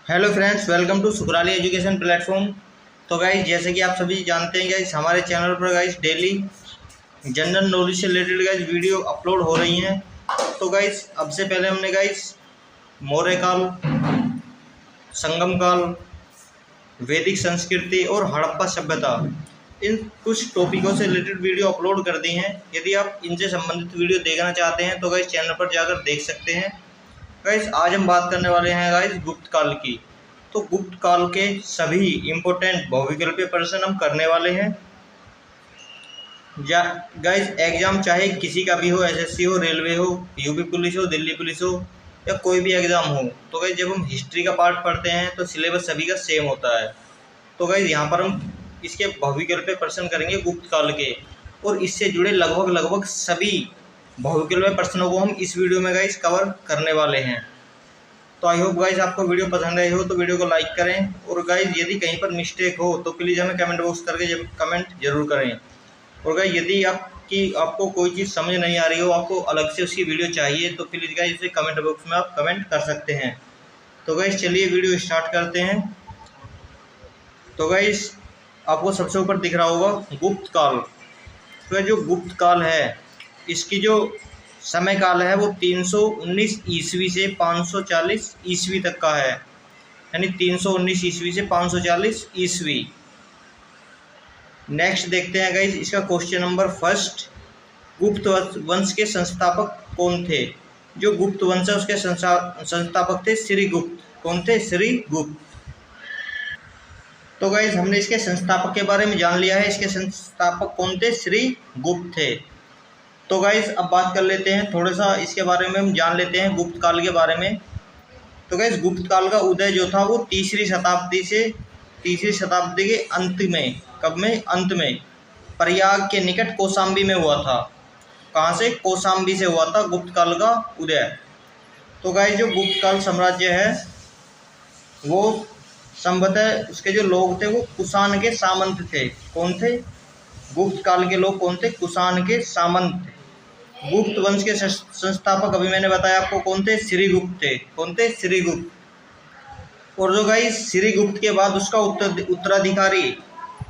Hello friends, welcome to Sukrali education platform. तो guys, जैसे कि आप सभी जानते हैं गाइस, हमारे चैनल पर गाइस डेली जनरल नॉलेज से रिलेटेड गाइस वीडियो अपलोड हो रही हैं। तो गाइस, अब से पहले हमने गाइस मौर्य काल, संगम काल, वैदिक संस्कृति और हड़प्पा सभ्यता, इन कुछ टॉपिकों से रिलेटेड वीडियो अपलोड कर दी हैं। यदि आप इनसे संबंधित वीडियो देखना चाहते हैं तो गाइस चैनल पर जाकर देख सकते हैं। गाइस, आज हम बात करने वाले हैं गाइस गुप्त काल की। तो गुप्त काल के सभी इम्पोर्टेंट बहुविकल्पीय प्रश्न हम करने वाले हैं। गाइस, एग्जाम चाहे किसी का भी हो, एसएससी हो, रेलवे हो, यूपी पुलिस हो, दिल्ली पुलिस हो, या कोई भी एग्जाम हो, तो गाइस जब हम हिस्ट्री का पार्ट पढ़ते हैं तो सिलेबस सभी का सेम होता है। तो गाइस यहाँ पर हम इसके बहुविकल्पीय प्रश्न करेंगे गुप्त काल के, और इससे जुड़े लगभग सभी बहुविकल्पीय प्रश्नों को हम इस वीडियो में गाइस कवर करने वाले हैं। तो आई होप गाइस आपको वीडियो पसंद आई हो तो वीडियो को लाइक करें, और गाइस यदि कहीं पर मिस्टेक हो तो प्लीज़ हमें कमेंट बॉक्स करके कमेंट जरूर करें। और गाइस यदि आपको कोई चीज़ समझ नहीं आ रही हो, आपको अलग से उसकी वीडियो चाहिए, तो प्लीज़ गाइस इसे कमेंट बॉक्स में आप कमेंट कर सकते हैं। तो गाइस चलिए वीडियो स्टार्ट करते हैं। तो गाइस आपको सबसे ऊपर दिख रहा होगा गुप्त काल। तो जो गुप्त काल है, इसकी जो समय काल है वो 319 ईस्वी से 540 ईस्वी तक का है, यानी 319 ईस्वी से 540 ईस्वी। नेक्स्ट देखते हैं गाइस इसका क्वेश्चन नंबर फर्स्ट, गुप्त वंश के संस्थापक कौन थे? जो गुप्त वंश है उसके संस्थापक थे श्रीगुप्त। कौन थे? श्रीगुप्त। तो गाइस हमने इसके संस्थापक के बारे में जान लिया है, इसके संस्थापक कौन थे? श्रीगुप्त थे। तो गाइस अब बात कर लेते हैं, थोड़ा सा इसके बारे में हम जान लेते हैं गुप्त काल के बारे में। तो गाइस गुप्त काल का उदय जो था वो तीसरी शताब्दी के अंत में, कब में? अंत में प्रयाग के निकट कौशाम्बी में हुआ था। कहाँ से? कौशाम्बी से हुआ था गुप्त काल का उदय। तो गाइस जो गुप्त काल साम्राज्य है वो संभवतः उसके जो लोग थे वो कुषाण के सामंत थे। कौन थे? गुप्त काल के लोग कौन थे? कुषाण के सामंत। गुप्त वंश के संस्थापक अभी मैंने बताया आपको कौन थे? श्रीगुप्त थे। कौन थे? श्रीगुप्त। और जो गाइस श्रीगुप्त के बाद उसका उत्तराधिकारी,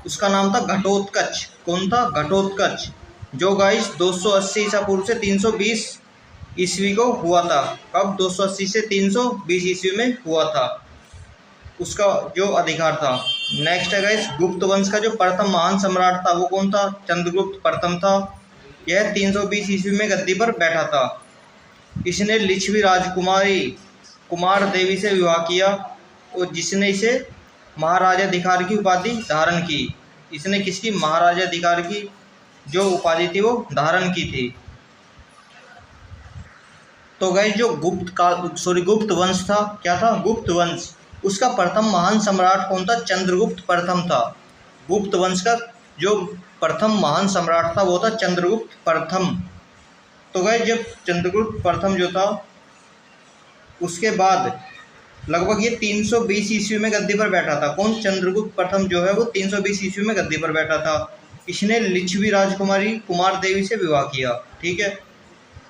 उसका नाम था घटोत्कच। कौन था? घटोत्कच, जो गाइस 280 ईसा पूर्व से 320 ईस्वी को हुआ था। कब? 280 से 320 ईस्वी में हुआ था, उसका जो अधिकार था। नेक्स्ट है गाइस गुप्त वंश का जो प्रथम महान सम्राट था वो कौन था? चंद्रगुप्त प्रथम था। यह 320 ईस्वी में गद्दी पर बैठा था। इसने लिच्छवी राजकुमारी कुमार देवी से विवाह किया, और जिसने इसे महाराजाधिकार की उपाधि धारण की। इसने किसकी? महाराजाधिकार की जो उपाधि थी वो धारण की थी। तो गाइस जो गुप्त वंश था, क्या था? गुप्त वंश। उसका प्रथम महान सम्राट कौन था? चंद्रगुप्त प्रथम था। गुप्त वंश का जो प्रथम महान सम्राट था वो था चंद्रगुप्त प्रथम। तो गाइस जब चंद्रगुप्त प्रथम जो था, उसके बाद लगभग ये 320 ईस्वी में गद्दी पर बैठा था। कौन? चंद्रगुप्त प्रथम जो है वो 320 ईस्वी में गद्दी पर बैठा था। इसने लिच्छवी राजकुमारी कुमार देवी से विवाह किया। ठीक है,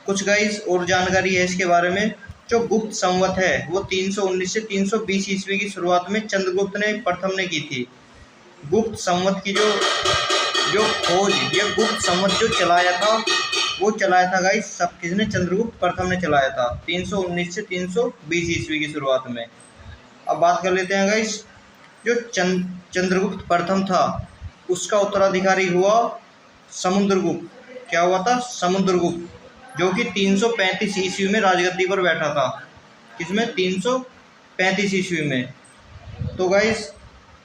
कुछ गाइस और जानकारी है इसके बारे में। जो गुप्त संवत है वो 319 से 320 ईस्वी की शुरुआत में चंद्रगुप्त ने प्रथम ने की थी। गुप्त संवत की जो खोज, ये गुप्त संवत जो चलाया था वो चलाया था गाइस सब किसने? चंद्रगुप्त प्रथम ने चलाया था 319 से 320 ईस्वी की शुरुआत में। अब बात कर लेते हैं गाइस, जो चंद्रगुप्त प्रथम था उसका उत्तराधिकारी हुआ समुद्रगुप्त। क्या हुआ था? समुद्रगुप्त, जो कि 335 ईस्वी में राजगद्दी पर बैठा था। किसमें? 335 ईस्वी में। तो गाइस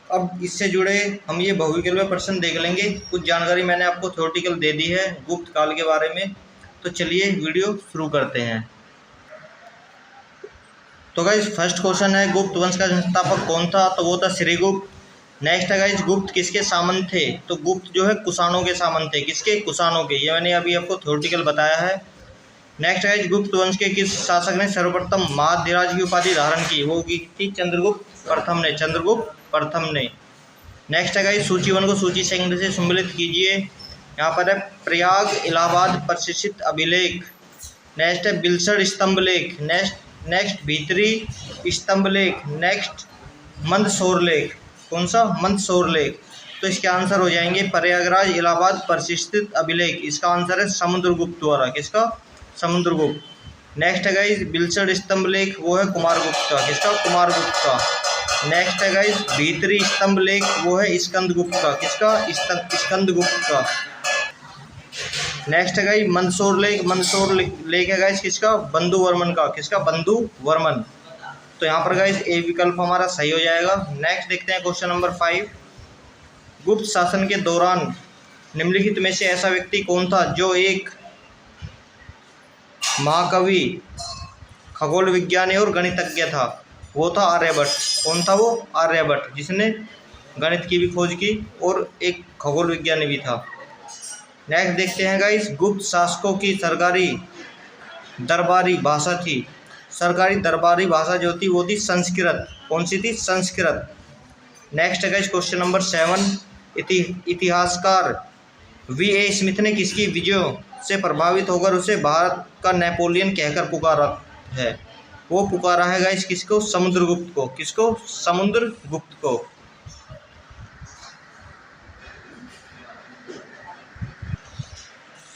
अब इससे जुड़े हम ये बहुविकल्पीय प्रश्न देख लेंगे। कुछ जानकारी मैंने आपको थ्योरेटिकल दे दी है गुप्त काल के बारे में। तो चलिए वीडियो शुरू करते हैं। तो गाइस फर्स्ट क्वेश्चन है गुप्त वंश का संस्थापक कौन था? तो वो था श्रीगुप्त। नेक्स्ट है गाइस गुप्त किसके सामंत थे? तो गुप्त जो है कुषाणों के सामंत थे। किसके? कुषाणों के। ये मैंने अभी आपको थ्योरेटिकल बताया है। नेक्स्ट है गुप्त वंश के किस शासक ने सर्वप्रथम महाधिराज की उपाधि धारण की? वो की थी चंद्रगुप्त प्रथम ने। चंद्रगुप्त प्रथम ने। नेक्स्ट है गाइस सूची 1 को सूची संख्या से सम्मिलित कीजिए। यहाँ पर है प्रयाग इलाहाबाद प्रशिक्षित अभिलेख। नेक्स्ट है बिलसड़ स्तंभ लेख। नेक्स्ट भीतरी स्तंभ लेख, नेक्स्ट मंदसौर लेख। कौन सा? मंदसौर लेख। तो इसके आंसर हो जाएंगे प्रयागराज, इलाहाबाद, प्रतिष्ठित अभिलेख। इसका आंसर है समुद्रगुप्त द्वारा। किसका? समुद्रगुप्त। नेक्स्ट है गाइस बिलसड़ स्तंभ लेख, वो है कुमारगुप्त का। किसका? कुमारगुप्त का। नेक्स्ट है गाइस भीतरी स्तंभ लेख, वो है स्कंदगुप्त का। किसका? स्कंदगुप्त का। नेक्स्ट है गाइस मंदसौर लेख, मंदसौर लेख है गाइस किसका? बंधुवर्मन का। किसका? बंधुवर्मन। तो यहाँ पर गाइस ए विकल्प हमारा सही हो जाएगा। नेक्स्ट देखते हैं क्वेश्चन नंबर 5। गुप्त शासन के दौरान निम्नलिखित में से ऐसा व्यक्ति कौन था जो एक महाकवि, खगोल विज्ञानी और गणितज्ञ था? वो था आर्यभट्ट। कौन था वो? आर्यभट्ट, जिसने गणित की भी खोज की और एक खगोल विज्ञानी भी था। नेक्स्ट देखते हैं गाइस गुप्त शासकों की सरकारी दरबारी भाषा थी। सरकारी दरबारी भाषा जो थी वो थी संस्कृत। कौन सी थी? संस्कृत। नेक्स्ट है गाइस क्वेश्चन नंबर 7। इतिहासकार V.A. स्मिथ ने किसकी विजयों से प्रभावित होकर उसे भारत का नेपोलियन कहकर पुकारा है? वो पुकारा है गाइस किसको? समुद्रगुप्त को। किसको? समुद्रगुप्त को।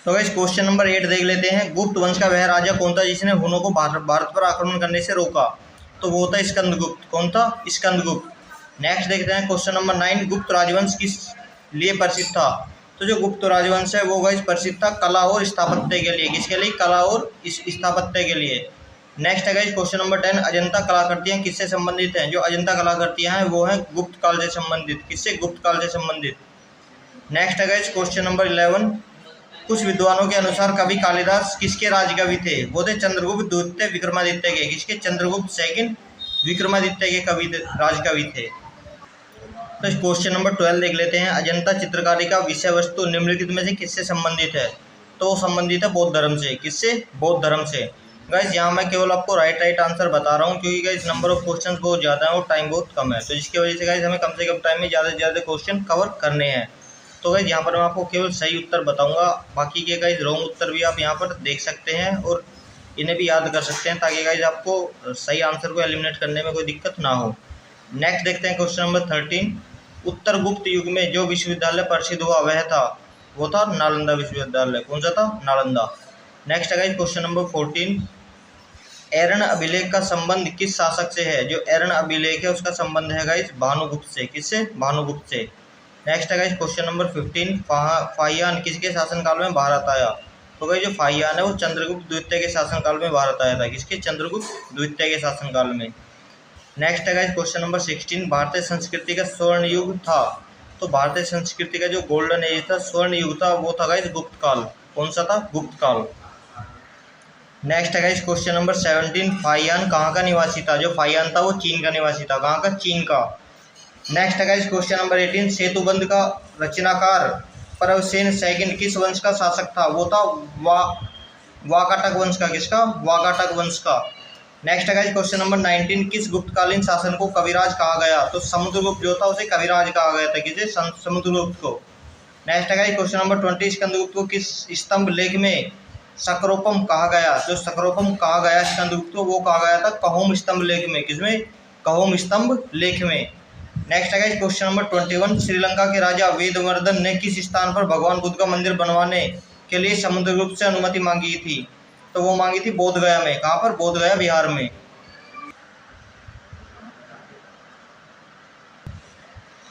तो गाइस क्वेश्चन नंबर 8 देख लेते हैं। गुप्त वंश का वह राजा कौन था जिसने हुनों को भारत पर आक्रमण करने से रोका? तो वो था स्कंदगुप्त। कौन था? स्कंदगुप्त। नेक्स्ट देखते हैं क्वेश्चन नंबर 9। गुप्त राजवंश किस लिए प्रसिद्ध था? तो जो गुप्त राजवंश है वो गाइस प्रसिद्ध था कला और स्थापत्य के लिए। किसके लिए? कला और स्थापत्य के लिए। नेक्स्ट है गाइस क्वेश्चन नंबर 10। अजंता कलाकृतियाँ किससे संबंधित हैं? जो अजंता कलाकृतियाँ हैं वो हैं गुप्त काल से संबंधित। किससे? गुप्त काल से संबंधित। नेक्स्ट है गाइस क्वेश्चन नंबर 11। कुछ विद्वानों के अनुसार कवि कालिदास किसके राजकवि थे? वो थे चंद्रगुप्त द्वितीय विक्रमादित्य के। किसके? चंद्रगुप्त सेकंड विक्रमादित्य के राजकवि थे। तो क्वेश्चन नंबर 12 देख लेते हैं। अजंता चित्रकारी का विषय वस्तु निम्नलिखित में से किससे संबंधित है? तो संबंधित है बौद्ध धर्म से। किससे? बौद्ध धर्म से। गाइस यहाँ मैं केवल आपको राइट आंसर बता रहा हूँ क्योंकि गाइस नंबर ऑफ क्वेश्चंस बहुत ज़्यादा है और टाइम बहुत कम है, तो जिसकी वजह से गाइस हमें कम से कम टाइम में ज़्यादा से ज़्यादा क्वेश्चन कवर करने हैं। तो गाइस यहाँ पर मैं आपको केवल सही उत्तर बताऊँगा, बाकी के गाइस रॉन्ग उत्तर भी आप यहाँ पर देख सकते हैं और इन्हें भी याद कर सकते हैं ताकि गाइस आपको सही आंसर को एलिमिनेट करने में कोई दिक्कत ना हो। नेक्स्ट देखते हैं क्वेश्चन नंबर 13। उत्तर गुप्त युग में जो विश्वविद्यालय प्रसिद्ध हुआ वह था? वो था नालंदा विश्वविद्यालय। कौन सा था? नालंदा। नेक्स्ट है गाइस क्वेश्चन नंबर 14। एरन अभिलेख का संबंध किस शासक से है? जो एरन अभिलेख है उसका संबंध है गाइस भानुगुप्त से। किससे? भानुगुप्त से। नेक्स्ट है गाइस क्वेश्चन नंबर 15। फाहियान किसके शासनकाल में भारत आया? तो गाइस जो फाहियान है वो चंद्रगुप्त द्वितीय के शासनकाल में भारत आया था। किसके? चंद्रगुप्त द्वितीय के शासनकाल में। नेक्स्ट है गाइस क्वेश्चन नंबर 16। भारतीय संस्कृति का स्वर्ण युग था? तो भारतीय संस्कृति का जो गोल्डन एज था, स्वर्ण युग था, वो था गाइस गुप्त काल। कौन सा था? गुप्त काल। नेक्स्ट है गाइस क्वेश्चन नंबर 17। फाहियान कहाँ का निवासी था? जो फाहियान था वो चीन का निवासी था। कहाँ का? चीन का। नेक्स्ट है गाइस क्वेश्चन नंबर 18। सेतुबंध का रचनाकार परवसेन सेकंड किस वंश का शासक था? वो था वाकाटक वंश का। किसका? वाकाटक वंश का। नेक्स्ट है गाइस क्वेश्चन नंबर 19। किस गुप्तकालीन शासन को कविराज कहा गया? तो समुद्रगुप्त जो था उसे कविराज कहा गया था। किसे? समुद्रगुप्त को। नेक्स्ट है गाइस क्वेश्चन नंबर 20। स्कंदगुप्त को किस स्तंभ लेख में सक्रोपम कहा गया? जो सक्रोपम कहा गया स्कंदगुप्त को वो कहा गया था कहोम स्तंभ लेख में। किसमें? कहोम स्तंभ लेख में। नेक्स्ट है गाइस क्वेश्चन नंबर 21। श्रीलंका के राजा वेदवर्धन ने किस स्थान पर भगवान बुद्ध का मंदिर बनवाने के लिए समुद्रगुप्त से अनुमति मांगी थी? तो वो मांगी थी बोध गया में। कहाँ पर? बोध गया बिहार में।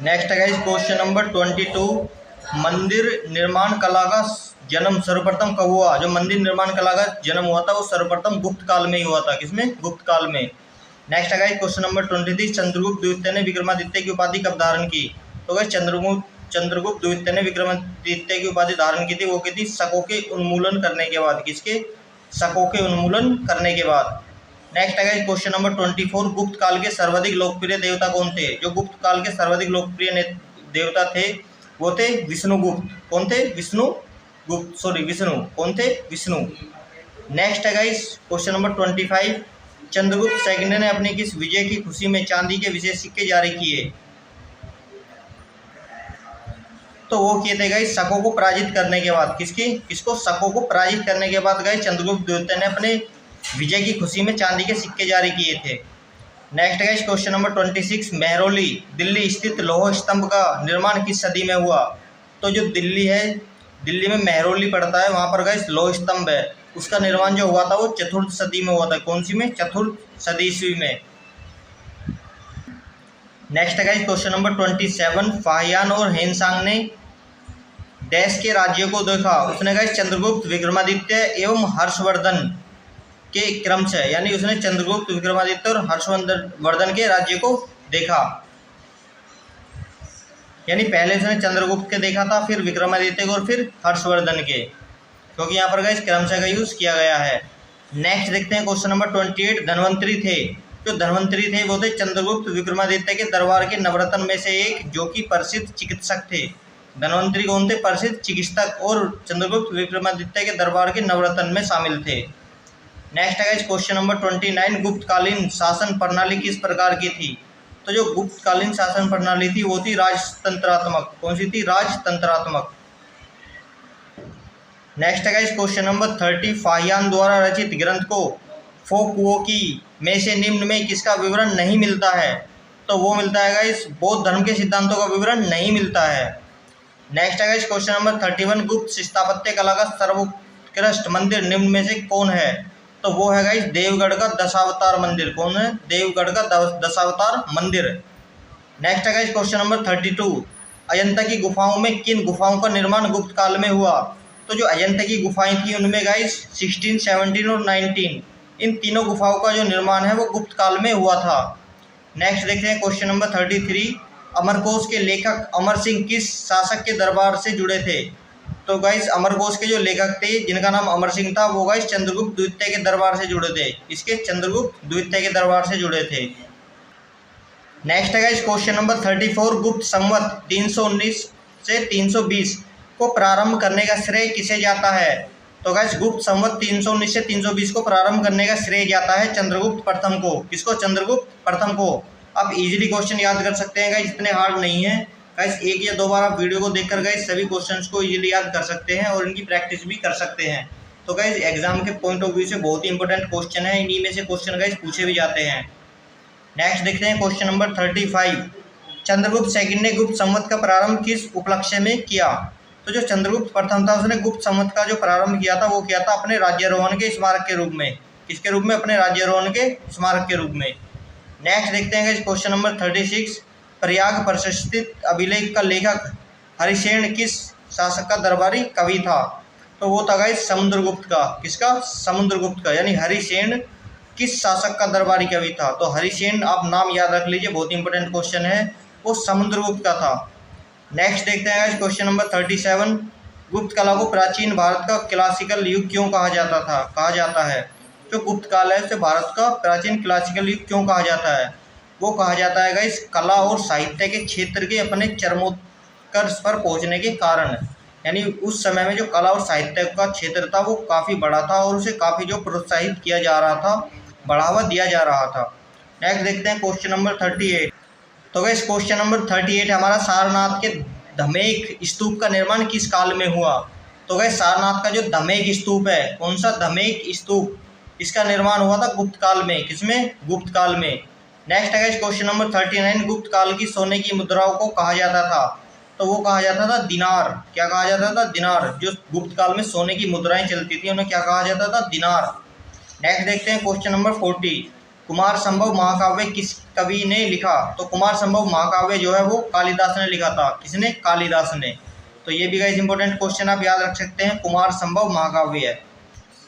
नेक्स्ट है गाइस क्वेश्चन नंबर 22। मंदिर निर्माण कला का जन्म सर्वप्रथम कब हुआ? जो मंदिर निर्माण कला का जन्म हुआ था वो सर्वप्रथम गुप्त काल में ही हुआ था। किसमें? गुप्त काल में। नेक्स्ट है गाइस क्वेश्चन नंबर 23। चंद्रगुप्त द्वितीय ने विक्रमादित्य की उपाधि कब धारण की? तो गाइस चंद्रगुप्त द्वितीय ने विक्रमादित्य की उपाधि धारण की थी, वो की थी शकों के उन्मूलन करने के बाद। किसके? शकों के उन्मूलन करने के बाद। नेक्स्ट है गाइस क्वेश्चन नंबर 24। गुप्त काल के सर्वाधिक लोकप्रिय देवता कौन थे? जो गुप्त काल के सर्वाधिक लोकप्रिय देवता थे वो थे विष्णुगुप्त। कौन थे? विष्णु। कौन थे? विष्णु। नेक्स्ट है guys question number 25। Chandragupta second ने अपनी किस विजय की खुशी में चांदी के विशेष सिक्के जारी किए? तो वो किए थे गाइस शकों को पराजित करने के बाद। किसको? शकों को पराजित करने के बाद गाइस चंद्रगुप्त द्वितीय ने अपने विजय की खुशी में चांदी के सिक्के जारी किए थे। Next guys question number 26, Mehrauli Delhi स्थित लौह स्तंभ का निर्माण किस सदी में हुआ? तो जो दिल्ली है, दिल्ली में मेहरौली पड़ता है, वहाँ पर गाइस लौह स्तंभ है, उसका निर्माण जो हुआ था वो चतुर्थ सदी में हुआ था। कौन सी में? चतुर्थ सदी ईस्वी में। Next guys question number 27, Fahien और हेनसांग ने देश के राज्यों को देखा। उसने गाइस चंद्रगुप्त, विक्रमादित्य एवं हर्षवर्धन के क्रम से, यानी उसने चंद्रगुप्त, विक्रमादित्य और हर्षवर्धन के राज्य को देखा। यानी पहले उसने चंद्रगुप्त के देखा था, फिर विक्रमादित्य को और फिर हर्षवर्धन के, क्योंकि यहाँ पर गाइस क्रमशः का यूज किया गया है। नेक्स्ट देखते हैं क्वेश्चन नंबर 28, धन्वंतरी थे। जो धन्वंतरी थे वो थे चंद्रगुप्त, विक्रमादित्य के दरबार के नवरत्न में से एक, जो कि प्रसिद्ध चिकित्सक थे। धन्वंतरी कौन थे? प्रसिद्ध चिकित्सक, और चंद्रगुप्त विक्रमादित्य के दरबार के नवरत्न में शामिल थे। नेक्स्ट है क्वेश्चन नंबर 29, गुप्तकालीन शासन प्रणाली किस प्रकार की थी? तो जो गुप्तकालीन शासन प्रणाली थी वो थी राजतंत्रात्मक। कौन सी थी? राजतंत्रात्मक। नेक्स्ट है क्वेश्चन नंबर 30, फाहियान द्वारा रचित ग्रंथ को फोकुओकी में से निम्न में किसका विवरण नहीं मिलता है? तो वो मिलता है गाइस बौद्ध धर्म के सिद्धांतों का विवरण नहीं मिलता है। नेक्स्ट है गाइस क्वेश्चन नंबर 31, गुप्त स्थापत्य कला का सर्वोत्कृष्ट मंदिर निम्न में से कौन है? तो वो है गाइस देवगढ़ का दशावतार मंदिर। कौन है? देवगढ़ का दशावतार मंदिर। नेक्स्ट है गाइस क्वेश्चन नंबर 32, अजंता की गुफाओं में किन गुफाओं का निर्माण गुप्त काल में हुआ? तो जो अजंता की गुफाएं थी उनमें गाइस 16, 17 और 19, इन तीनों गुफाओं का जो निर्माण है वो गुप्त काल में हुआ था। नेक्स्ट देखते हैं क्वेश्चन नंबर 33, अमरकोश के लेखक अमर सिंह किस शासक के दरबार से जुड़े थे? तो गाइस अमरकोश के जो लेखक थे जिनका नाम अमर सिंह था वो गाइस चंद्रगुप्त द्वितीय के दरबार से जुड़े थे। इसके चंद्रगुप्त द्वितीय के दरबार से जुड़े थे। नेक्स्ट है गाइस क्वेश्चन नंबर 34, गुप्त संवत 319 से 320 को प्रारंभ करने का श्रेय किसे जाता है? तो गाइस गुप्त संवत 319 से 320 को प्रारंभ करने का श्रेय जाता है चंद्रगुप्त प्रथम को। किसको? चंद्रगुप्त प्रथम को। आप इजीली क्वेश्चन याद कर सकते हैं गाइस, इतने हार्ड नहीं है गाइस। एक या दो बार आप वीडियो को देखकर गाइस सभी क्वेश्चंस को इजीली याद कर सकते हैं और इनकी प्रैक्टिस भी कर सकते हैं। तो गाइस एग्जाम के पॉइंट ऑफ व्यू से बहुत ही इंपॉर्टेंट क्वेश्चन है, इन्हीं में से क्वेश्चन गाइस पूछे भी जाते हैं। नेक्स्ट देखते हैं क्वेश्चन नंबर 35, चंद्रगुप्त सेकंड ने गुप्त संवत का प्रारंभ किस उपलक्ष्य में किया? तो जो चंद्रगुप्त प्रथम था उसने गुप्त संवत का जो प्रारंभ किया था वो किया था अपने राज्यारोहण के स्मारक के रूप में। किसके रूप में? अपने राज्यारोहण के स्मारक के रूप में। नेक्स्ट देखते हैं क्वेश्चन नंबर 36, प्रयाग प्रतिष्ठित अभिलेख का लेखक हरिसेन किस शासक का दरबारी कवि था? तो वो था गाइस समुद्रगुप्त का। किसका? समुद्रगुप्त का। यानी हरिसेन किस शासक का दरबारी कवि था? तो हरिसेन आप नाम याद रख लीजिए, बहुत इंपॉर्टेंट क्वेश्चन है, वो समुद्रगुप्त का था। नेक्स्ट देखते हैं गाइस क्वेश्चन नंबर 37, गुप्त कला को प्राचीन भारत का क्लासिकल युग क्यों कहा जाता है? जो गुप्त काल है उसे भारत का प्राचीन क्लासिकल युग क्यों कहा जाता है? वो कहा जाता है गाइस कला और साहित्य के क्षेत्र के अपने चरमोत्कर्ष पर पहुंचने के कारण। यानी उस समय में जो कला और साहित्य का क्षेत्र था वो काफ़ी बड़ा था और उसे काफ़ी जो प्रोत्साहित किया जा रहा था, बढ़ावा दिया जा रहा था। नेक्स्ट देखते हैं क्वेश्चन नंबर 38। तो गाइस क्वेश्चन नंबर 38 हमारा सारनाथ के धमेक स्तूप का निर्माण किस काल में हुआ? तो गाइस सारनाथ का जो धमेक स्तूप है, कौन सा? धमेक स्तूप, इसका निर्माण हुआ था गुप्त काल में। किसमें? गुप्त काल में। नेक्स्ट है क्वेश्चन नंबर 39, गुप्त काल की सोने की मुद्राओं को कहा जाता था? तो वो कहा जाता था दिनार। क्या कहा जाता था? दिनार। जो गुप्त काल में सोने की मुद्राएं चलती थी उन्हें क्या कहा जाता था? दिनार। नेक्स्ट देखते हैं क्वेश्चन नंबर 40, कुमार संभव महाकाव्य किस कवि ने लिखा? तो कुमार संभव महाकाव्य जो है वो कालिदास ने लिखा था। किसने? कालिदास ने। तो ये भी गाइस इंपॉर्टेंट क्वेश्चन आप याद रख सकते हैं, कुमार संभव महाकाव्य है।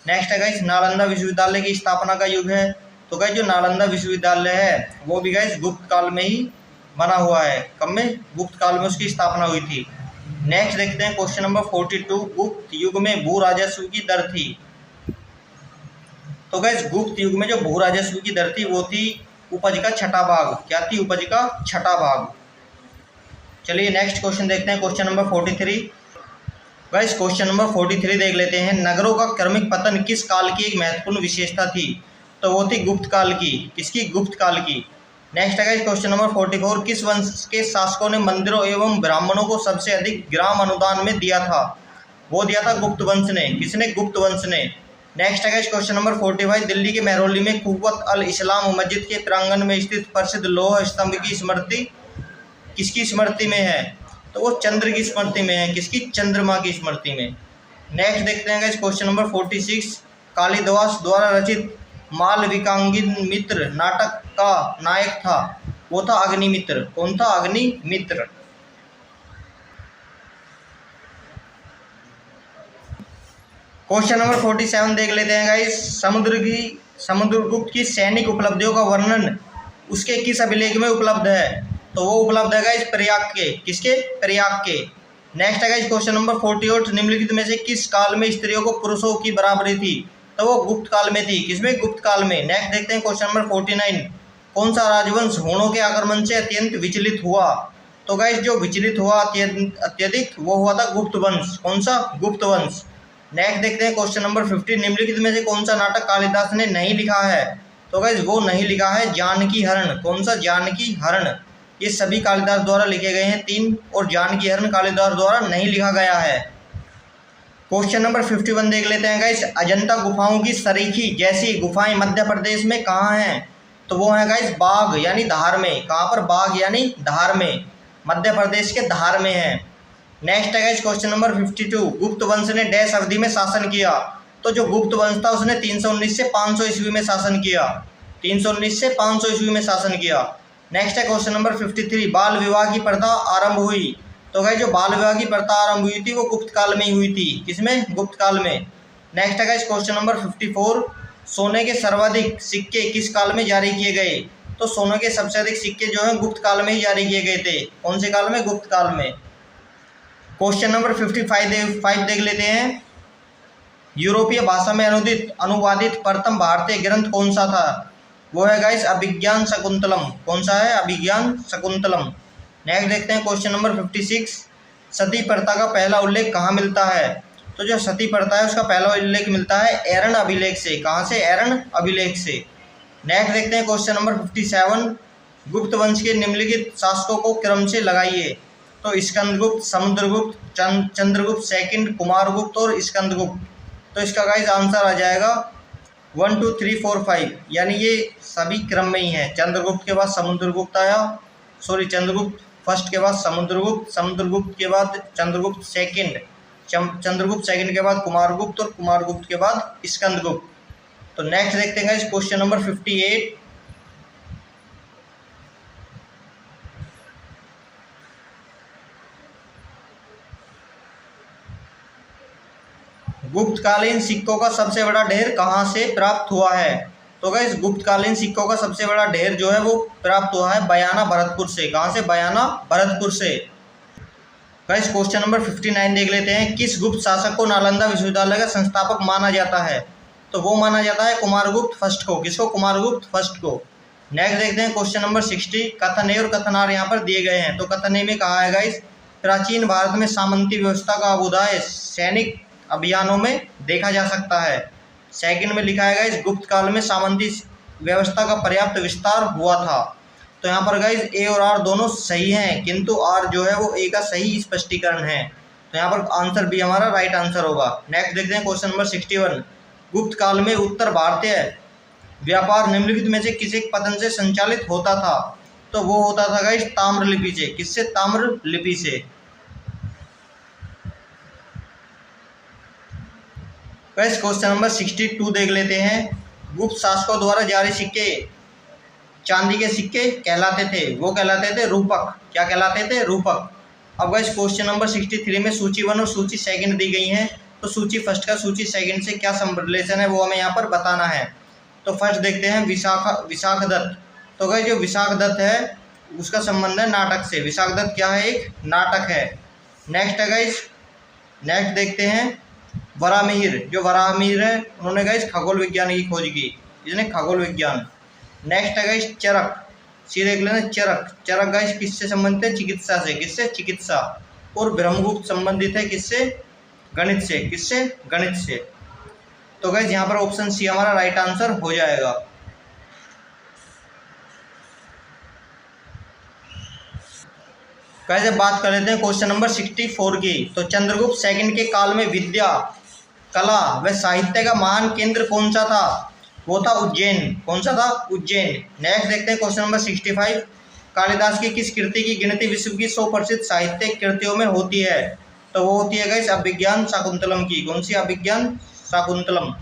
नेक्स्ट है गाइस नालंदा विश्वविद्यालय की स्थापना का युग है। तो गाइस जो नालंदा विश्वविद्यालय है वो भी गाइस गुप्त काल में ही बना हुआ है। कब में? गुप्त काल में उसकी स्थापना हुई थी। नेक्स्ट देखते हैं क्वेश्चन नंबर 42, गुप्त युग में भू राजस्व की दर थी। तो गाइस गुप्त युग में जो भू राजस्व की दर थी वो थी उपज का छठा भाग। क्या थी? उपज का छठा भाग। चलिए नेक्स्ट क्वेश्चन देखते हैं, question number 43। Guys question number 43 देख लेते हैं, नगरों का क्रमिक पतन किस काल की एक महत्वपूर्ण विशेषता थी? तो वो थी गुप्त काल की। किसकी? गुप्त काल की। नेक्स्ट है क्वेश्चन नंबर 44, किस वंश के शासकों ने मंदिरों एवं ब्राह्मणों को सबसे अधिक ग्राम अनुदान में दिया था? वो दिया था गुप्त वंश ने। किसने? गुप्त वंश ने। नेक्स्ट है गाइस क्वेश्चन नंबर 45, दिल्ली के महरौली में कुव्वत अल इस्लाम मस्जिद के प्रांगण में स्थित प्रसिद्ध लौह स्तंभ की स्मृति किसकी स्मृति में है? तो वो चंद्र की स्मृति में है। किसकी? चंद्रमा की स्मृति में। नेक्स्ट देखते हैं गाइस क्वेश्चन नंबर 46, कालिदास द्वारा रचित मालविकांगिन मित्र नाटक का नायक था, वो था अग्निमित्र। कौन था? अग्निमित्र। क्वेश्चन नंबर 47 देख लेते हैं गाइस, समुद्रगुप्त की सैनिक उपलब्धियों का वर्णन उसके किस अभिलेख में उपलब्ध है? तो वो उपलब्ध है गाइस प्रयाग के। किसके? प्रयाग के। नेक्स्ट है गाइस क्वेश्चन नंबर 48, निम्नलिखित में से किस काल में स्त्रियों को पुरुषों की बराबरी थी? तो वो गुप्त काल में थी। किसमें? गुप्त काल में। नेक्स्ट देखते हैं क्वेश्चन नंबर 49, कौन सा राजवंश हूणों के आक्रमण से अत्यंत विचलित हुआ? तो गाइस जो विचलित हुआ अत्यधिक वो हुआ था गुप्त वंश। कौन सा? गुप्त वंश। नेक्स्ट देखते हैं क्वेश्चन नंबर 50, निम्नलिखित में से कौन सा नाटक कालिदास ने नहीं लिखा है? तो गाइस वो नहीं लिखा है जानकी हरण। कौन सा? जानकी हरण। ये सभी कालिदास द्वारा लिखे गए हैं 3, और जानकी हरण कालिदास द्वारा नहीं लिखा गया है। क्वेश्चन नंबर 51 देख लेते हैं गाइस, अजंता गुफाओं की सरीखी जैसी गुफाएं मध्य प्रदेश में कहाँ हैं? तो वो है गाइस बाघ यानी धार में। कहाँ पर? बाघ यानी धार में, मध्य प्रदेश के धार में है। नेक्स्ट है गाइस क्वेश्चन नंबर 52, गुप्त वंश ने डैश अवधि में शासन किया? तो जो गुप्त वंश था उसने 319 से 500 ईस्वी में शासन किया। 319 से 500 ईस्वी में शासन किया। नेक्स्ट है क्वेश्चन नंबर 53, बाल विवाह की प्रथा आरंभ हुई? तो गाइस जो बाल विवाह की प्रथा आरंभ हुई थी वो गुप्त काल में ही हुई थी। किसमें? गुप्त काल में। नेक्स्ट है गाइस क्वेश्चन नंबर 54, सोने के सर्वाधिक सिक्के किस काल में जारी किए गए? तो सोने के सबसे अधिक सिक्के जो हैं गुप्त काल में ही जारी किए गए थे। कौन से काल में? गुप्त काल में। क्वेश्चन नंबर 55 देख लेते हैं, यूरोपीय भाषा में अनुवादित प्रथम भारतीय ग्रंथ कौन सा था? वो है गाइस अभिज्ञान शकुंतलम। कौन सा है? अभिज्ञान शकुंतलम। नेक्स्ट देखते हैं क्वेश्चन नंबर 56, सती प्रथा का पहला उल्लेख कहाँ मिलता है? तो जो सती प्रथा है उसका पहला उल्लेख मिलता है एरन अभिलेख से। कहाँ से? एरन अभिलेख से। नेक्स्ट देखते हैं क्वेश्चन नंबर 57, गुप्त वंश के निम्नलिखित शासकों को क्रम से लगाइए। तो स्कंदगुप्त, समुद्रगुप्त, चंद्रगुप्त सेकंड, कुमारगुप्त और स्कंदगुप्त। तो इसका गाइस आंसर आ जाएगा 1 2 3 4 5, यानी ये सभी क्रम में ही है। चंद्रगुप्त के बाद समुद्रगुप्त आया, चंद्रगुप्त फर्स्ट के बाद समुद्रगुप्त, समुद्रगुप्त के बाद चंद्रगुप्त सेकंड, चंद्रगुप्त सेकंड के बाद कुमारगुप्त और कुमारगुप्त के बाद स्कंदगुप्त। तो नेक्स्ट देखते हैं गाइस क्वेश्चन नंबर 58, गुप्तकालीन सिक्कों का सबसे बड़ा ढेर कहाँ से प्राप्त हुआ है? तो गाइस गुप्तकालीन सिक्कों का सबसे बड़ा ढेर जो है वो प्राप्त हुआ है बयाना भरतपुर से। कहाँ से? बयाना भरतपुर से। गाइस क्वेश्चन नंबर 59 देख लेते हैं, किस गुप्त शासक को नालंदा विश्वविद्यालय का संस्थापक माना जाता है? तो वो माना जाता है कुमारगुप्त फर्स्ट को। किसको? कुमारगुप्त फर्स्ट को। नेक्स्ट देखते हैं क्वेश्चन नंबर 60, कथन ए और कथनार यहाँ पर दिए गए हैं। तो कथन ए में कहा है गाइस, प्राचीन भारत में सामंती व्यवस्था का अभ्युदय सैनिक अभियानों में देखा जा सकता है। सेकंड में लिखा है गाइस, गुप्त काल में सामंती व्यवस्था का पर्याप्त विस्तार हुआ था। तो यहाँ पर गाइस ए और आर दोनों सही हैं, किंतु आर जो है वो ए का सही स्पष्टीकरण है। तो यहाँ पर आंसर बी हमारा राइट आंसर होगा। नेक्स्ट देखते हैं क्वेश्चन नंबर 61, गुप्त काल में उत्तर भारतीय व्यापार निम्नलिखित में से किस एक पद्धति से संचालित होता था? तो वो होता था गाइस ताम्र लिपि से। किससे? ताम्र लिपि से। गाइस क्वेश्चन नंबर 62 देख लेते हैं, गुप्त शासकों द्वारा जारी सिक्के चांदी के सिक्के कहलाते थे। वो कहलाते थे रूपक। क्या कहलाते थे? रूपक। अब गाइस क्वेश्चन नंबर 63 में सूची 1 और सूची सेकंड दी गई हैं। तो सूची फर्स्ट का सूची सेकंड से क्या रिलेशन है वो हमें यहाँ पर बताना है। तो फर्स्ट देखते हैं विशाख दत्त। तो गाइस जो विशाख दत्त है उसका संबंध है नाटक से। विशाख दत्त क्या है? एक नाटक है। नेक्स्ट है गाइस, नेक्स्ट देखते हैं वराहमिहिर। जो वराहमिहिर है उन्होंने गाइस खगोल विज्ञान की खोज की, इसने खगोल विज्ञान। नेक्स्ट है गाइस चरक। सी देख लेना चरक। चरक गाइस किससे संबंधित है? चिकित्सा से। किससे? चिकित्सा। और ब्रह्मगुप्त संबंधित है किससे? गणित से। किससे? गणित से। तो गाइस यहाँ पर ऑप्शन सी हमारा राइट आंसर हो जाएगा। गाइस अब बात कर लेते हैं क्वेश्चन नंबर 64 की। तो चंद्रगुप्त सेकंड के काल में विद्या कला व साहित्य का महान केंद्र कौन सा था? वो था उज्जैन। कौन सा था? उज्जैन। नेक्स्ट देखते हैं क्वेश्चन नंबर 65। कालिदास की किस कृति की गिनती विश्व की 100 प्रसिद्ध साहित्यिक कृतियों में होती है? तो वो होती है गाइस अभिज्ञान शाकुंतलम की। कौन सी? अभिज्ञान शाकुंतलम।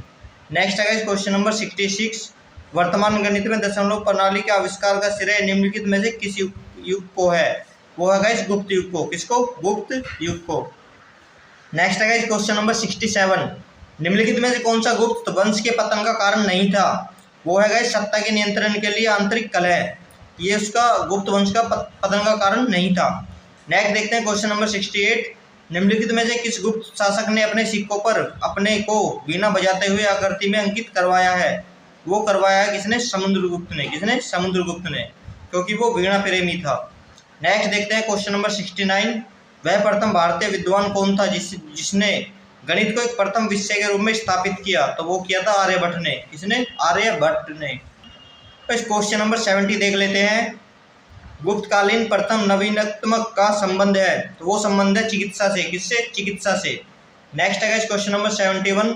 नेक्स्ट है गाइस क्वेश्चन नंबर 66। वर्तमान गणित में दशमलव प्रणाली के आविष्कार का श्रेय निम्नलिखित में से किस युग को है? वो है गाइस गुप्त युग को। किसको? गुप्त युग को। नेक्स्ट है गाइस क्वेश्चन नंबर 67। निम्नलिखित में से कौन सा गुप्त वंश के पतन का कारण नहीं था? वो है गाइस सत्ता के नियंत्रण के लिए आंतरिक कलह। ये उसका गुप्त वंश का पतन का कारण नहीं था। नेक्स्ट देखते हैं क्वेश्चन नंबर 68। निम्नलिखित में से किस गुप्त शासक ने अपने सिक्कों पर अपने को वीणा बजाते हुए आकृति में अंकित करवाया है? वो करवाया है किसने? समुद्रगुप्त ने। किसने? समुद्रगुप्त ने, क्योंकि वो वीणा प्रेमी था। नेक्स्ट देखते हैं क्वेश्चन नंबर 69। वह प्रथम भारतीय विद्वान कौन था जिसने गणित को एक प्रथम विषय के रूप में स्थापित किया? तो वो किया था आर्यभट्ट ने। किसने? आर्यभट्ट ने। तो इस क्वेश्चन नंबर 70 देख लेते हैं। गुप्तकालीन प्रथम नवीनत्मक का संबंध है, तो वो संबंध है चिकित्सा से। किससे? चिकित्सा से। नेक्स्ट है क्वेश्चन नंबर 71।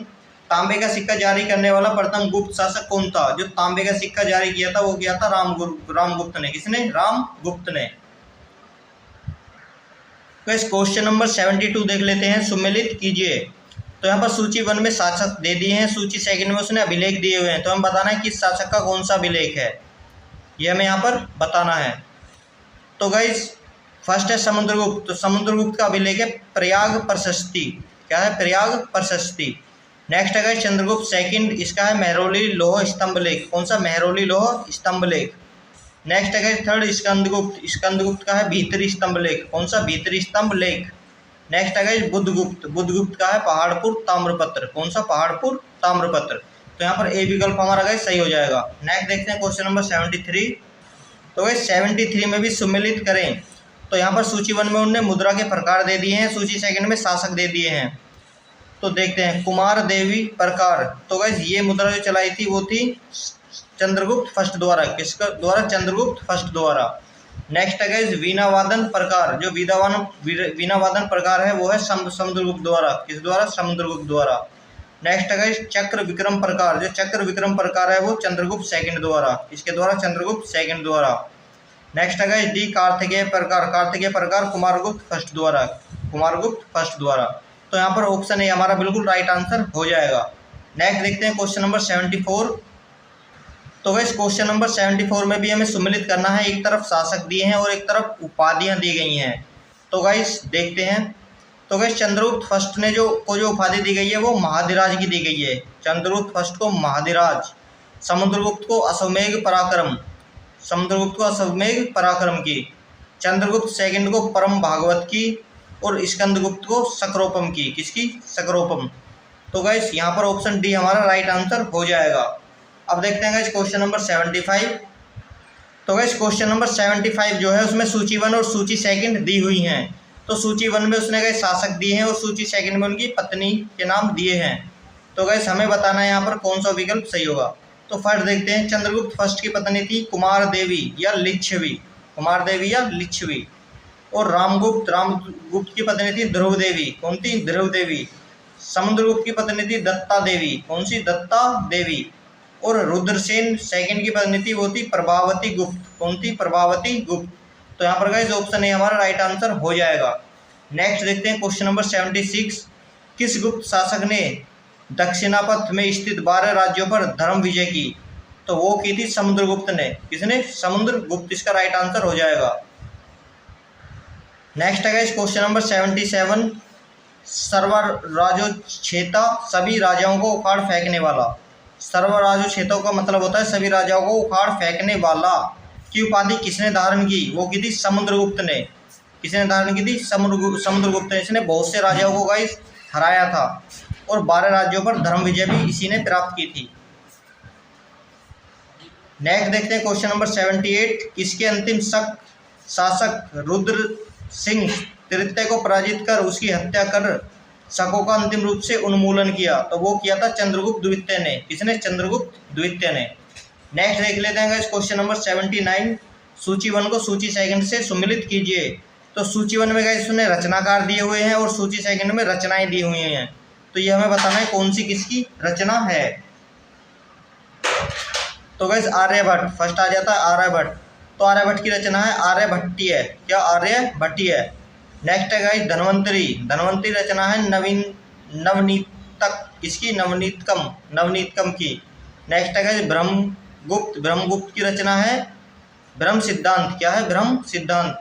तांबे का सिक्का जारी करने वाला प्रथम गुप्त शासक कौन था? जो तांबे का सिक्का जारी किया था वो किया था रामगुप्त ने। किसने? रामगुप्त ने। तो इस क्वेश्चन नंबर 72 देख लेते हैं। सुमेलित कीजिए। तो यहाँ पर सूची 1 में शासक दे दिए हैं, सूची 2 में उसने अभिलेख दिए हुए हैं। तो हमें बताना है किस शासक का कौन सा अभिलेख है, ये हमें यहाँ पर बताना है। तो गाइस फर्स्ट है समुद्रगुप्त। तो समुद्रगुप्त का अभिलेख है प्रयाग प्रशस्ति। क्या है? प्रयाग प्रशस्ति। नेक्स्ट है गाइस चंद्रगुप्त सेकंड। इसका है मेहरौली लौह स्तंभ लेख। कौन सा? मेहरौली लौह स्तंभ लेख। नेक्स्ट है गाइस थर्ड स्कंदगुप्त। स्कंदगुप्त का है भीतरी स्तंभ लेख। कौन सा? भीतरी स्तंभ लेख। नेक्स्ट है गाइस बुद्धगुप्त। बुद्धगुप्त का है पहाड़पुर ताम्रपत्र। कौन सा? पहाड़पुर ताम्रपत्र। तो यहाँ पर ए विकल्प हमारा गाइस सही हो जाएगा। नेक्स्ट देखते हैं क्वेश्चन नंबर 73। तो गाइस 73 में भी सुमेलित करें। तो यहाँ पर सूची 1 में उन्होंने मुद्रा के प्रकार दे दिए हैं, सूची 2 में शासक दे दिए हैं। तो देखते हैं कुमार देवी प्रकार। तो गाइस ये मुद्रा जो चलाई थी वो थी चंद्रगुप्त फर्स्ट द्वारा। किसका द्वारा? चंद्रगुप्त फर्स्ट द्वारा। नेक्स्ट है गाइस वीणा वादन प्रकार। जो वीणा वादन प्रकार है वो है समुद्रगुप्त द्वारा। किस द्वारा? समुद्रगुप्त द्वारा। नेक्स्ट है गाइस चक्र विक्रम प्रकार। जो चक्र विक्रम प्रकार है वो चंद्रगुप्त सेकंड द्वारा। इसके द्वारा? चंद्रगुप्त सेकंड द्वारा। नेक्स्ट है गाइस डी कार्तिकेय प्रकार। कार्तिकेय प्रकार कुमारगुप्त फर्स्ट द्वारा। कुमारगुप्त फर्स्ट द्वारा। तो यहाँ पर ऑप्शन ए हमारा बिल्कुल राइट आंसर हो जाएगा। नेक्स्ट देखते हैं क्वेश्चन नंबर 74। तो गाइस क्वेश्चन नंबर 74 में भी हमें सुमेलित करना है। एक तरफ शासक दिए हैं और एक तरफ उपाधियां दी गई हैं। तो गाइस देखते हैं। तो गाइस चंद्रगुप्त फर्स्ट ने जो उपाधि दी गई है वो महाधिराज की दी गई है। चंद्रगुप्त फर्स्ट को महाधिराज, समुद्रगुप्त को अश्वमेघ पराक्रम, समुद्रगुप्त को अश्वमेघ पराक्रम की, चंद्रगुप्त सेकंड को परम भागवत की और स्कंदगुप्त को सक्रोपम की। किसकी? सक्रोपम। तो गाइस यहाँ पर ऑप्शन डी हमारा राइट आंसर हो जाएगा। अब देखते हैं गाइस क्वेश्चन नंबर 75। तो गाइस क्वेश्चन नंबर 75 जो है उसमें सूची 1 और सूची 2 दी हुई हैं। तो सूची 1 में उसने गाइस शासक दिए हैं और सूची 2 में उनकी पत्नी के नाम दिए हैं। तो गाइस हमें बताना है यहाँ पर कौन सा विकल्प सही होगा। तो फर्स्ट देखते हैं। चंद्रगुप्त फर्स्ट की पत्नी थी कुमार देवी या लिच्छवी। कुमार देवी या लिच्छवी। और रामगुप्त की पत्नी थी ध्रुव देवी। कौन थी? ध्रुव देवी। समुद्रगुप्त की पत्नी थी दत्ता देवी। कौन सी? दत्ता देवी। और रुद्रसेन सेकंड की पत्नी थी वो थी प्रभावती गुप्त। कौन थी? प्रभावती गुप्त। तो यहाँ पर गाइस ऑप्शन ए हमारा राइट आंसर हो जाएगा। नेक्स्ट देखते हैं क्वेश्चन नंबर 76। किस गुप्त शासक ने दक्षिणापथ में स्थित 12 राज्यों पर धर्म विजय की? तो वो की थी समुद्रगुप्त ने। किसने? समुद्रगुप्त। इसका राइट आंसर हो जाएगा। नेक्स्ट है गाइस क्वेश्चन नंबर 77। सर्वराजोच्छेता सभी राजाओं को उखाड़ फेंकने वाला। सर्वराजोच्छेता का मतलब होता है सभी राजाओं को उखाड़ फेंकने वाला की उपाधि किसने धारण की? वो की थी समुद्रगुप्त ने। किसने धारण की थी? समुद्रगुप्त ने। इसने बहुत से राजाओं को गाइस हराया था और 12 राज्यों पर धर्म विजय भी इसी ने प्राप्त की थी। नेक्स्ट देखते हैं क्वेश्चन नंबर 78। इसके अंतिम शासक रुद्र सिंह तृतीय को पराजित कर उसकी हत्या कर शकों का अंतिम रूप से उन्मूलन किया। तो वो किया था चंद्रगुप्त द्वितीय ने। किसने? चंद्रगुप्त द्वितीय ने। नेक्स्ट देख लेते हैं गाइस क्वेश्चन नंबर 79। सूची 1 को सूची 2 से सुमेलित कीजिए। तो सूची 1 में गाइस उसने रचनाकार दिए हुए हैं और सूची 2 में रचनाएं दी हुई हैं। तो ये हमें बताना है कौन सी किसकी रचना है। तो गाइस आर्यभट्ट फर्स्ट आ जाता है, आर्यभट्ट। तो आर्यभट्ट की रचना है आर्यभट्टीय। क्या आर्यभट्टीय। नेक्स्ट है गाइस धन्वंतरी। धन्वंतरी रचना है नवनीतक इसकी नवनीतकम की। नेक्स्ट है गाइस ब्रह्मगुप्त। ब्रह्मगुप्त की रचना है ब्रह्म सिद्धांत। क्या है ब्रह्म सिद्धांत।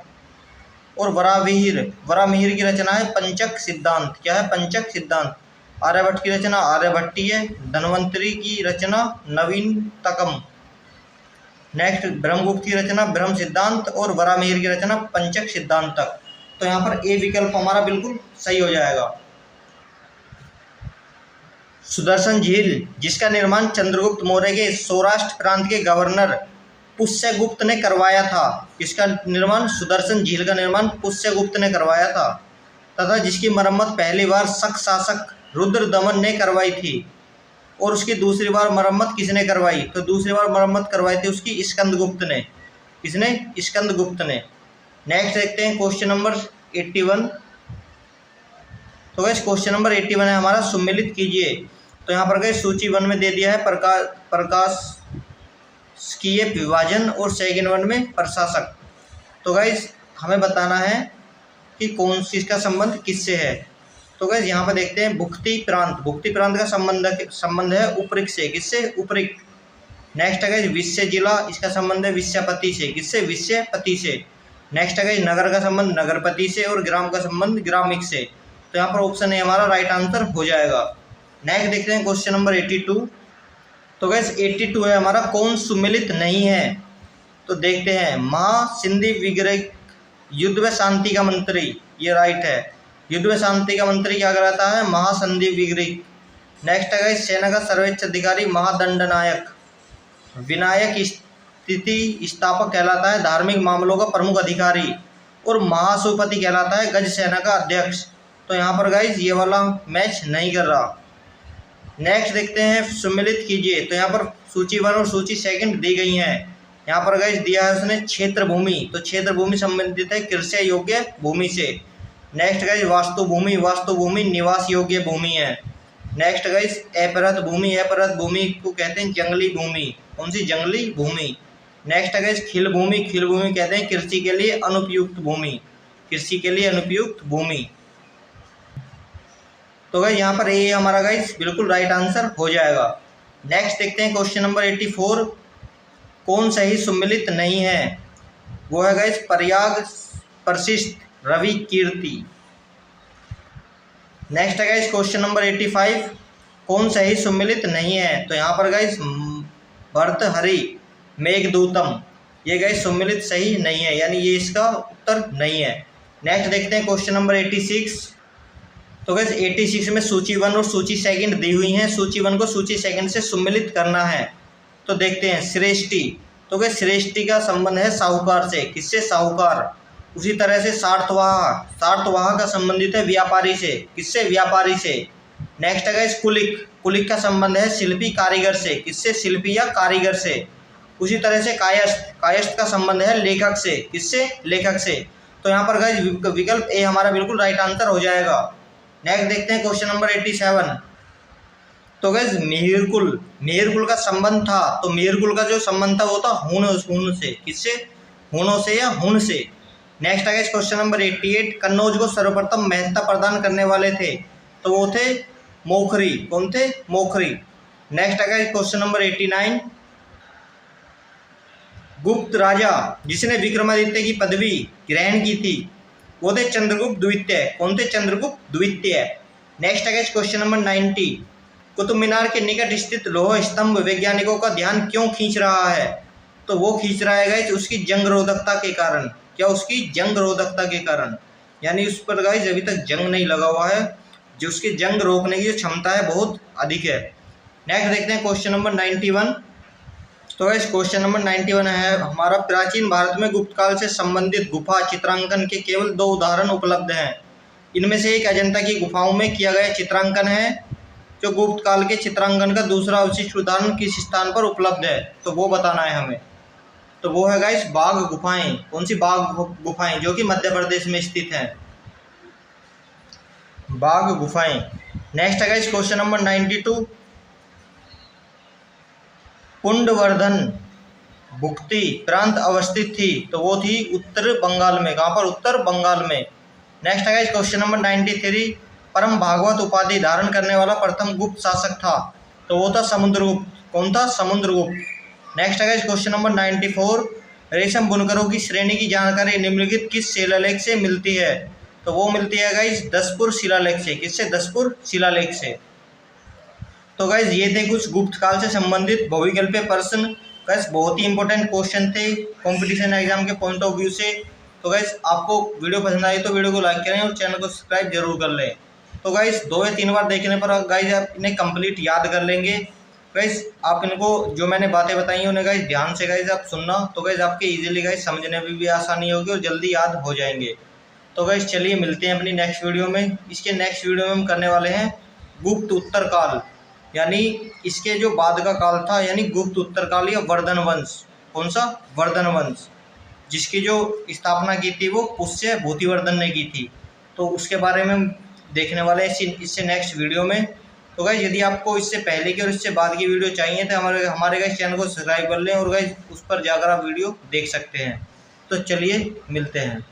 और वरामिहिर की रचना है पंचक सिद्धांत। क्या है पंचक सिद्धांत। आर्यभट्ट की रचना आर्यभट्टीय, धन्वंतरी की रचना नवीनतकम, नेक्स्ट ब्रह्मगुप्त की रचना ब्रह्म सिद्धांत और वरामिहिर की रचना पंचक सिद्धांत तक। तो यहाँ पर ए विकल्प हमारा बिल्कुल सही हो जाएगा। सुदर्शन झील जिसका निर्माण चंद्रगुप्त मौर्य के सौराष्ट्र प्रांत के गवर्नर पुष्यगुप्त ने करवाया था। इसका निर्माण सुदर्शन झील का निर्माण पुष्यगुप्त ने करवाया था तथा जिसकी मरम्मत पहली बार शक शासक रुद्रदमन ने करवाई थी और उसकी दूसरी बार मरम्मत किसने करवाई। तो दूसरी बार मरम्मत करवाई थी उसकी स्कंदगुप्त ने। किसने। स्कंदगुप्त ने। नेक्स्ट देखते हैं क्वेश्चन नंबर 81। तो गैस क्वेश्चन नंबर 81 है हमारा सुमेलित कीजिए। तो यहाँ पर गैस सूची 1 में दे दिया है प्रकाशकीय विभाजन और सेकंड 1 में प्रशासक। तो गैस हमें बताना है कि कौन सी इसका संबंध किससे है। तो गैस यहाँ पर देखते हैं भुक्ति प्रांत का संबंध है उपरिक से। किससे। उपरिक। नेक्स्ट है गैस विषय जिला, इसका संबंध है विषयपति से। किससे। विषयपति से। नेक्स्ट है गैस नगर का संबंध नगरपति से और ग्राम का संबंध ग्रामिक से। तो यहाँ पर ऑप्शन ए हमारा राइट आंसर हो जाएगा। नेक्स्ट देखते हैं क्वेश्चन नंबर 82। तो गैस 82 है हमारा कौन सुमेलित नहीं है। तो देखते हैं महासिंधी विग्रह युद्ध व शांति का मंत्री, ये राइट है। युद्ध व शांति का मंत्री क्या कहलाता है। महासंधि विग्रह। नेक्स्ट है गाइस सेना का सर्वोच्च अधिकारी महादंडनायक। विनायक स्थिति स्थापक कहलाता है धार्मिक मामलों का प्रमुख अधिकारी। और महासुपति कहलाता है गज सेना का अध्यक्ष। तो यहाँ पर गाइस ये वाला मैच नहीं कर रहा। नेक्स्ट देखते हैं सुमेलित कीजिए। तो यहाँ पर सूची 1 और सूची 2 दी गई हैं। यहाँ पर गाइस दिया है उसने क्षेत्र भूमि। तो क्षेत्र भूमि संबंधित है कृषि योग्य भूमि से। नेक्स्ट गाइस वास्तु भूमि निवास योग्य भूमि है। नेक्स्ट गाइस अपरत भूमि को कहते हैं जंगली भूमि। कौन सी। जंगली भूमि। नेक्स्ट गाइस खिल भूमि कहते हैं कृषि के लिए अनुपयुक्त भूमि। तो गाइस यहाँ पर ये हमारा गाइस बिल्कुल राइट आंसर हो जाएगा। नेक्स्ट देखते हैं क्वेश्चन नंबर 84। कौन सही सुमेलित नहीं है। वो है गाइस प्रयाग प्रशिष्ट रवि कीर्ति। नेक्स्ट है गाइस क्वेश्चन नंबर 85। कौन सही सुमेलित नहीं है। तो यहाँ पर गाइस भर्तहरि मेघदूतम, ये गाइस सुमेलित सही नहीं है, यानी ये इसका उत्तर नहीं है। नेक्स्ट देखते हैं क्वेश्चन नंबर 86। तो गाइस 86 में सूची 1 और सूची 2 दी हुई हैं। सूची 1 को सूची 2 से सुमेलित करना है। तो देखते हैं श्रेष्ठी। तो गाइस श्रेष्ठी का संबंध है साहूकार से। किससे। साहूकार। उसी तरह से सार्थवाह का संबंधित है व्यापारी से। किससे। व्यापारी से। नेक्स्ट है गाइस कुलिक का संबंध है शिल्पी कारीगर से। किससे। शिल्पी या कारीगर से। उसी तरह से कायस्थ का संबंध है लेखक से। किससे। लेखक से। तो यहाँ पर गाइस विकल्प ए हमारा बिल्कुल राइट आंसर हो जाएगा। नेक्स्ट देखते हैं क्वेश्चन नंबर 87। तो गाइस मेहरकुल का संबंध था। तो मेहरकुल का जो संबंध था वो था हुन से। किससे। हुनों से या हुन से। नेक्स्ट आ गया क्वेश्चन नंबर 88। कन्नौज को सर्वप्रथम महत्ता प्रदान करने वाले थे। तो वो थे मोखरी। कौन थे। मोखरी। नेक्स्ट आ गया क्वेश्चन नंबर 89। गुप्त राजा जिसने विक्रमादित्य की पदवी ग्रहण की थी वो थे चंद्रगुप्त द्वितीय। कौन थे। चंद्रगुप्त द्वितीय। नेक्स्ट आ गया क्वेश्चन नंबर 90। कुतुब मीनार के निकट स्थित लौह स्तंभ वैज्ञानिकों का ध्यान क्यों खींच रहा है। तो वो खींच रहा है गाइस उसकी जंग रोधकता के कारण। क्या। उसकी जंग रोधकता के कारण, यानी उस पर गाइस अभी तक जंग नहीं लगा हुआ है, जो उसकी जंग रोकने की जो क्षमता है बहुत अधिक है। नेक्स्ट देखते हैं क्वेश्चन नंबर 91। तो गाइस क्वेश्चन नंबर 91 है हमारा प्राचीन भारत में गुप्त काल से संबंधित गुफा चित्रांकन के केवल 2 उदाहरण उपलब्ध हैं। इनमें से एक अजंता की गुफाओं में किया गया चित्रांकन है। जो गुप्त काल के चित्रांकन का दूसरा अवशिष्ट उदाहरण किस स्थान पर उपलब्ध है। तो वो बताना है हमें। तो वो है गाइस बाघ गुफाएं। कौन सी। बाघ गुफाएं जो कि मध्य प्रदेश में स्थित हैं। बाघ गुफाएं। नेक्स्ट है गाइस क्वेश्चन नंबर 92, पुंडवर्धन भुक्ति प्रांत अवस्थित थी, तो वो थी उत्तर बंगाल में। कहाँ पर? उत्तर बंगाल में। नेक्स्ट है गाइस क्वेश्चन नंबर 93, परम भागवत उपाधि धारण करने वाला प्रथम गुप्त शासक था, तो वो था समुद्रगुप्त। कौन था? समुद्रगुप्त। नेक्स्ट है गाइस क्वेश्चन नंबर 94, रेशम बुनकरों की श्रेणी की जानकारी निम्नलिखित किस शिलालेख से मिलती है, तो वो मिलती है गाइस दसपुर शिलालेख से। किससे? दसपुर शिलालेख से। तो गाइज ये थे कुछ गुप्त काल से संबंधित भूविकल्प पे प्रश्न। गाइज बहुत ही इंपॉर्टेंट क्वेश्चन थे कंपटीशन एग्जाम के पॉइंट ऑफ व्यू से। तो गाइज आपको वीडियो पसंद आई तो वीडियो को लाइक करें और चैनल को सब्सक्राइब जरूर कर लें। तो गाइज 2 या 3 बार देखने पर गाइज आप इन्हें कंप्लीट याद कर लेंगे। गाइज आप इनको जो मैंने बातें बताई हैं उन्हें गाइज ध्यान से गाइज आप सुनना, तो गाइज आपके इजीली गाइज समझने में भी आसानी होगी और जल्दी याद हो जाएंगे। तो गाइज चलिए मिलते हैं अपनी नेक्स्ट वीडियो में। इसके नेक्स्ट वीडियो में हम करने वाले हैं गुप्त उत्तर काल, यानी इसके जो बाद का काल था, यानी गुप्त उत्तर काल या वर्धन वंश। कौन सा? वर्धन वंश, जिसकी जो स्थापना की थी वो पुष्य भूतिवर्धन ने की थी। तो उसके बारे में हम देखने वाले हैं इससे नेक्स्ट वीडियो में। तो गाइज यदि आपको इससे पहले की और इससे बाद की वीडियो चाहिए तो हमारे गाइज चैनल को सब्सक्राइब कर लें और गाइज उस पर जाकर आप वीडियो देख सकते हैं। तो चलिए मिलते हैं।